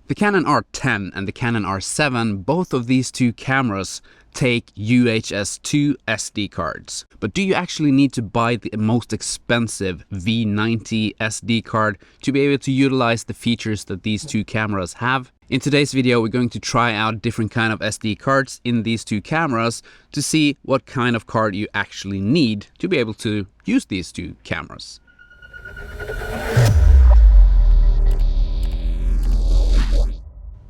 The Canon R10 and the Canon R7, both of these two cameras take UHS-2 SD cards. But do you actually need to buy the most expensive V90 SD card to be able to utilize the features that these two cameras have? In today's video, we're going to try out different kind of SD cards in these two cameras to see what kind of card you actually need to be able to use these two cameras.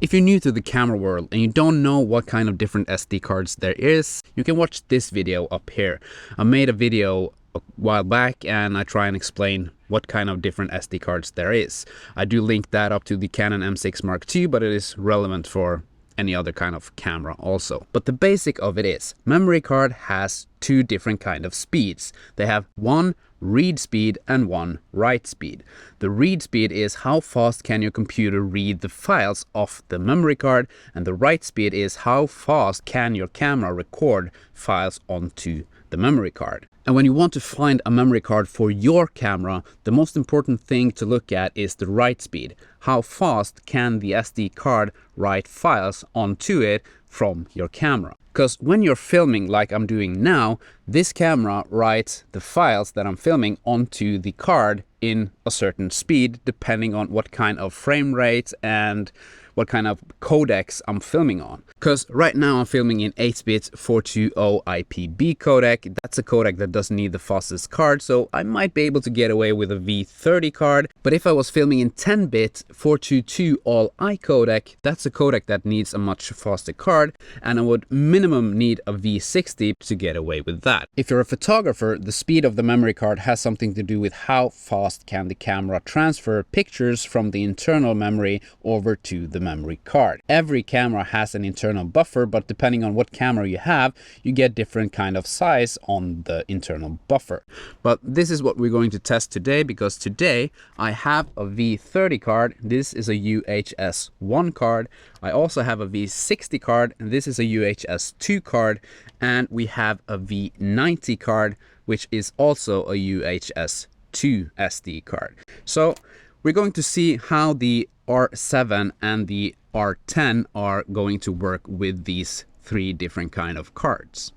If you're new to the camera world and you don't know what kind of different SD cards there is, you can watch this video up here. I made a video a while back and I try and explain what kind of different SD cards there is. I do link that up to the Canon M6 Mark II, but it is relevant for any other kind of camera also. But the basic of it is, memory card has two different kind of speeds. They have one read speed and one write speed. The read speed is how fast can your computer read the files off the memory card, and the write speed is how fast can your camera record files onto the memory card. And when you want to find a memory card for your camera, the most important thing to look at is the write speed. How fast can the SD card write files onto it from your camera? Because when you're filming like I'm doing now, this camera writes the files that I'm filming onto the card in a certain speed, depending on what kind of frame rate and what kind of codecs I'm filming on. Because right now I'm filming in 8-bit 420 IPB codec. That's a codec that doesn't need the fastest card, so I might be able to get away with a V30 card. But if I was filming in 10-bit 422 All-I codec, that's a codec that needs a much faster card, and I would minimum need a V60 to get away with that. If you're a photographer, the speed of the memory card has something to do with how fast can the camera transfer pictures from the internal memory over to the memory card. Every camera has an internal buffer, but depending on what camera you have, you get different kind of size on the internal buffer. But this is what we're going to test today, because today I have a V30 card. This is a UHS-1 card. I also have a V60 card, and this is a UHS-2 card, and we have a V90 card, which is also a UHS-2 SD card. So we're going to see how the R7 and the R10 are going to work with these three different kind of cards.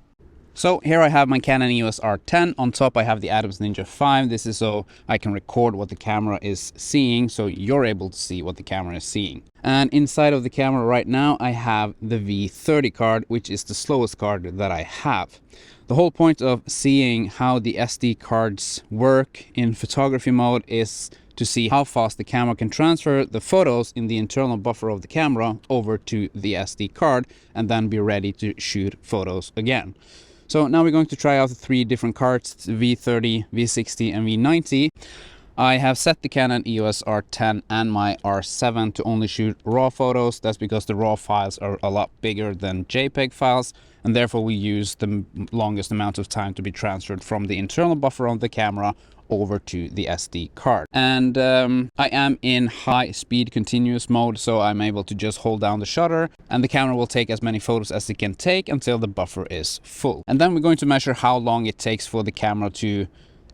So here I have my Canon EOS R10. On top I have the Atomos Ninja 5. This is so I can record what the camera is seeing, so you're able to see what the camera is seeing. And inside of the camera right now I have the V30 card, which is the slowest card that I have. The whole point of seeing how the SD cards work in photography mode is to see how fast the camera can transfer the photos in the internal buffer of the camera over to the SD card and then be ready to shoot photos again. So now we're going to try out the three different cards, V30, V60 and V90. I have set the Canon EOS R10 and my R7 to only shoot RAW photos. That's because the RAW files are a lot bigger than JPEG files, and therefore we use the longest amount of time to be transferred from the internal buffer of the camera over to the SD card. And I am in high speed continuous mode, so I'm able to just hold down the shutter and the camera will take as many photos as it can take until the buffer is full. And then we're going to measure how long it takes for the camera to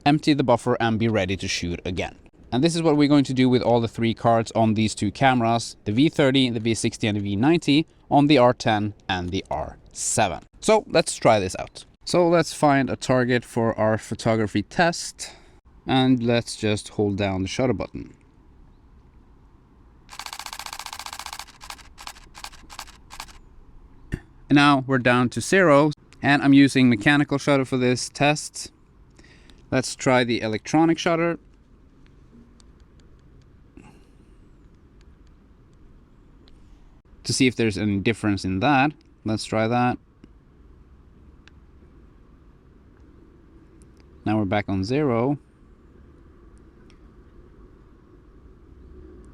empty the buffer and be ready to shoot again. And this is what we're going to do with all the three cards on these two cameras, the V30, the V60 and the V90 on the R10 and the R7. So let's try this out. So let's find a target for our photography test. And let's just hold down the shutter button. And now we're down to 0, and I'm using mechanical shutter for this test. Let's try the electronic shutter. To see if there's any difference in that. Let's try that. Now we're back on 0.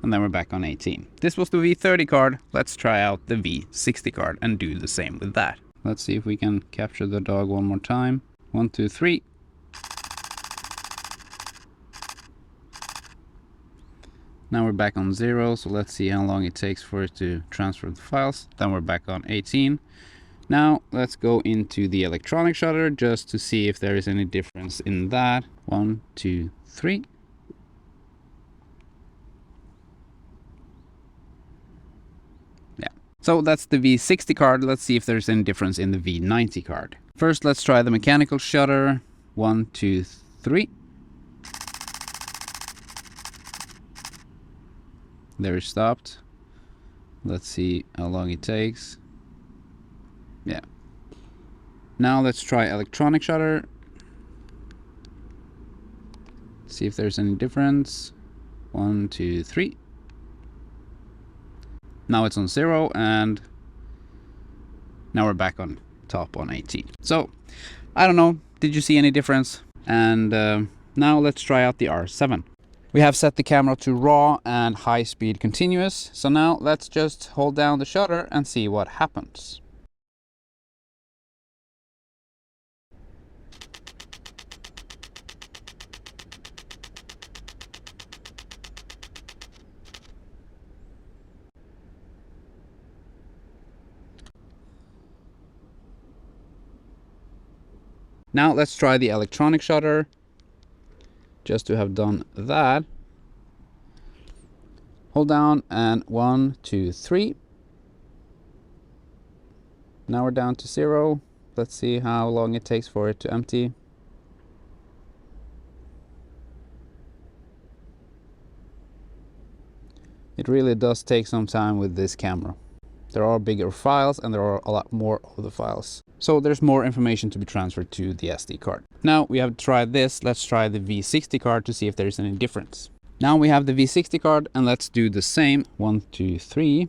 And then we're back on 18. This was the V30 card. Let's try out the V60 card and do the same with that. Let's see if we can capture the dog one more time. 1, 2, 3. Now we're back on 0, so let's see how long it takes for it to transfer the files. Then we're back on 18. Now let's go into the electronic shutter just to see if there is any difference in that. 1, 2, 3. So that's the V60 card. Let's see if there's any difference in the V90 card. First, let's try the mechanical shutter. 1, 2, 3. There it stopped. Let's see how long it takes. Yeah. Now let's try electronic shutter. See if there's any difference. 1, 2, 3. Now it's on 0, and now we're back on top on 18. So I don't know, did you see any difference? And now let's try out the R7. We have set the camera to RAW and high speed continuous. So now let's just hold down the shutter and see what happens. Now let's try the electronic shutter. Just to have done that, hold down and 1, 2, 3. Now we're down to 0. Let's see how long it takes for it to empty. It really does take some time with this camera. There are bigger files and there are a lot more of the files. So there's more information to be transferred to the SD card. Now we have tried this. Let's try the V60 card to see if there's any difference. Now we have the V60 card and let's do the same. 1, 2, 3.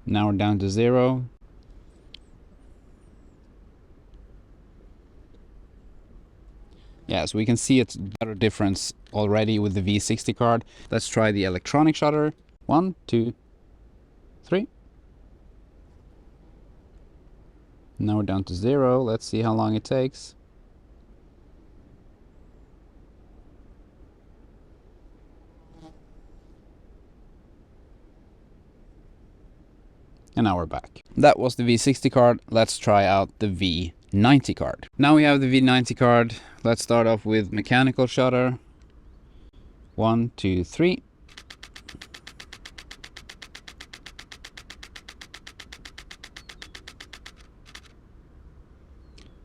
Now we're down to 0. Yeah, so we can see it's better difference already with the V60 card. Let's try the electronic shutter. 1, 2, 3. Now we're down to 0. Let's see how long it takes. And now we're back. That was the V60 card. Let's try out the V90 card. Now we have the V90 card. Let's start off with mechanical shutter. 1, 2, 3.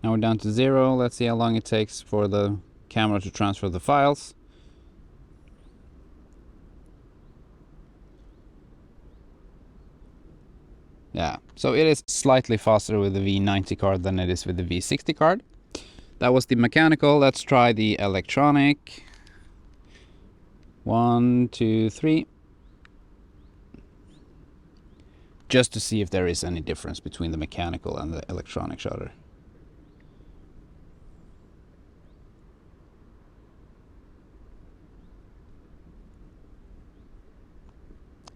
Now we're down to 0. Let's see how long it takes for the camera to transfer the files. Yeah, so it is slightly faster with the V90 card than it is with the V60 card. That was the mechanical. Let's try the electronic. 1, 2, 3. Just to see if there is any difference between the mechanical and the electronic shutter.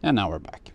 And now we're back.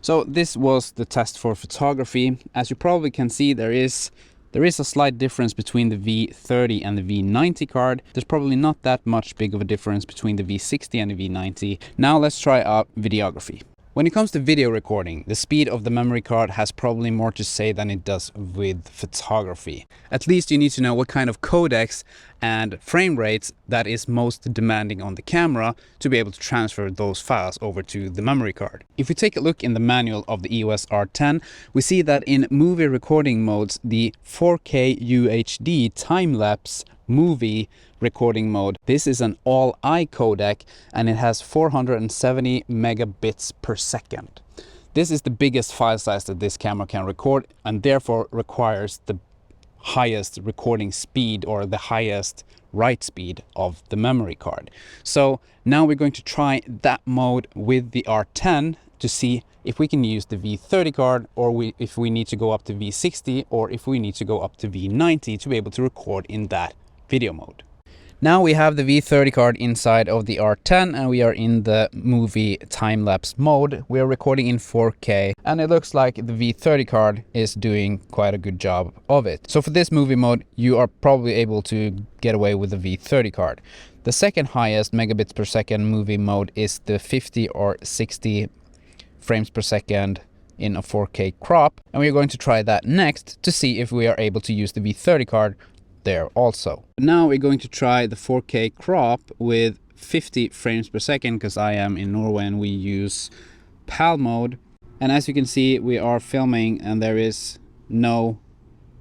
So this was the test for photography. As you probably can see, there is a slight difference between the V30 and the V90 card. There's probably not that much big of a difference between the V60 and the V90. Now let's try out videography. When it comes to video recording, the speed of the memory card has probably more to say than it does with photography. At least you need to know what kind of codecs and frame rates that is most demanding on the camera to be able to transfer those files over to the memory card. If we take a look in the manual of the EOS R10, we see that in movie recording modes, the 4K UHD time-lapse movie recording mode, this is an all-I codec and it has 470 megabits per second. This is the biggest file size that this camera can record and therefore requires the highest recording speed or the highest write speed of the memory card. So now we're going to try that mode with the R10 to see if we can use the V30 card or if we need to go up to V60 or if we need to go up to V90 to be able to record in that video mode. Now we have the V30 card inside of the R10 and we are in the movie time-lapse mode. We are recording in 4K and it looks like the V30 card is doing quite a good job of it. So for this movie mode, you are probably able to get away with the V30 card. The second highest megabits per second movie mode is the 50 or 60 frames per second in a 4K crop. And we're going to try that next to see if we are able to use the V30 card there also. Now we're going to try the 4K crop with 50 frames per second, because I am in Norway and we use PAL mode. And as you can see, we are filming and there is no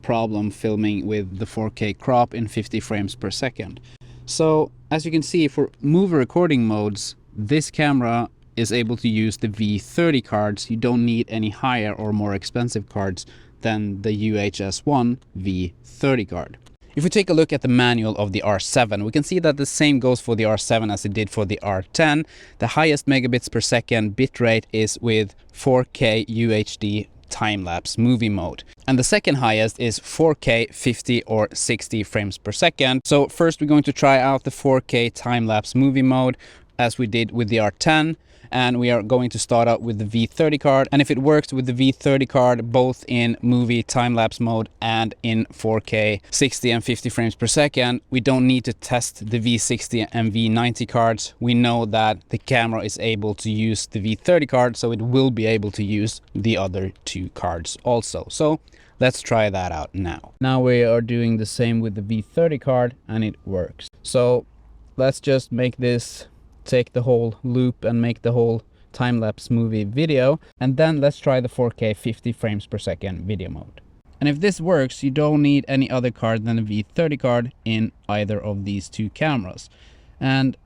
problem filming with the 4K crop in 50 frames per second. So as you can see, for movie recording modes, this camera is able to use the V30 cards. You don't need any higher or more expensive cards than the UHS-1 V30 card. If we take a look at the manual of the R7, we can see that the same goes for the R7 as it did for the R10. The highest megabits per second bitrate is with 4K UHD time-lapse movie mode. And the second highest is 4K 50 or 60 frames per second. So first we're going to try out the 4K time-lapse movie mode as we did with the R10. And we are going to start out with the V30 card. And if it works with the V30 card, both in movie time-lapse mode and in 4K 60 and 50 frames per second, we don't need to test the V60 and V90 cards. We know that the camera is able to use the V30 card, so it will be able to use the other two cards also. So let's try that out now. Now we are doing the same with the V30 card and it works. So let's just make this, take the whole loop and make the whole time-lapse movie video, and then let's try the 4K 50 frames per second video mode. And if this works, you don't need any other card than a V30 card in either of these two cameras. And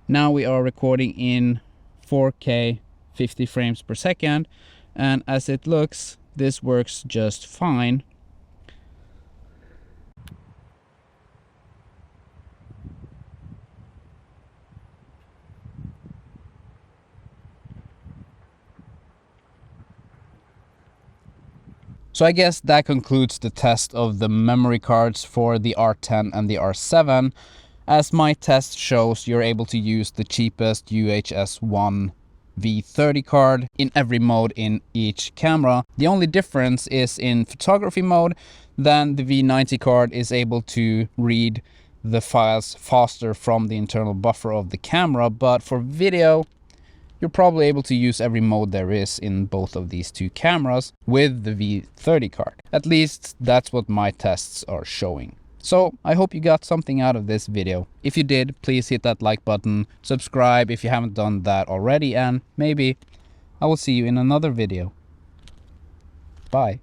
now we are recording in 4K 50 frames per second, and as it looks, this works just fine. So I guess that concludes the test of the memory cards for the R10 and the R7. As my test shows, you're able to use the cheapest UHS-1 V30 card in every mode in each camera. The only difference is in photography mode, then the V90 card is able to read the files faster from the internal buffer of the camera, but for video, you're probably able to use every mode there is in both of these two cameras with the V30 card. At least that's what my tests are showing. So I hope you got something out of this video. If you did, please hit that like button, subscribe if you haven't done that already, and maybe I will see you in another video. Bye.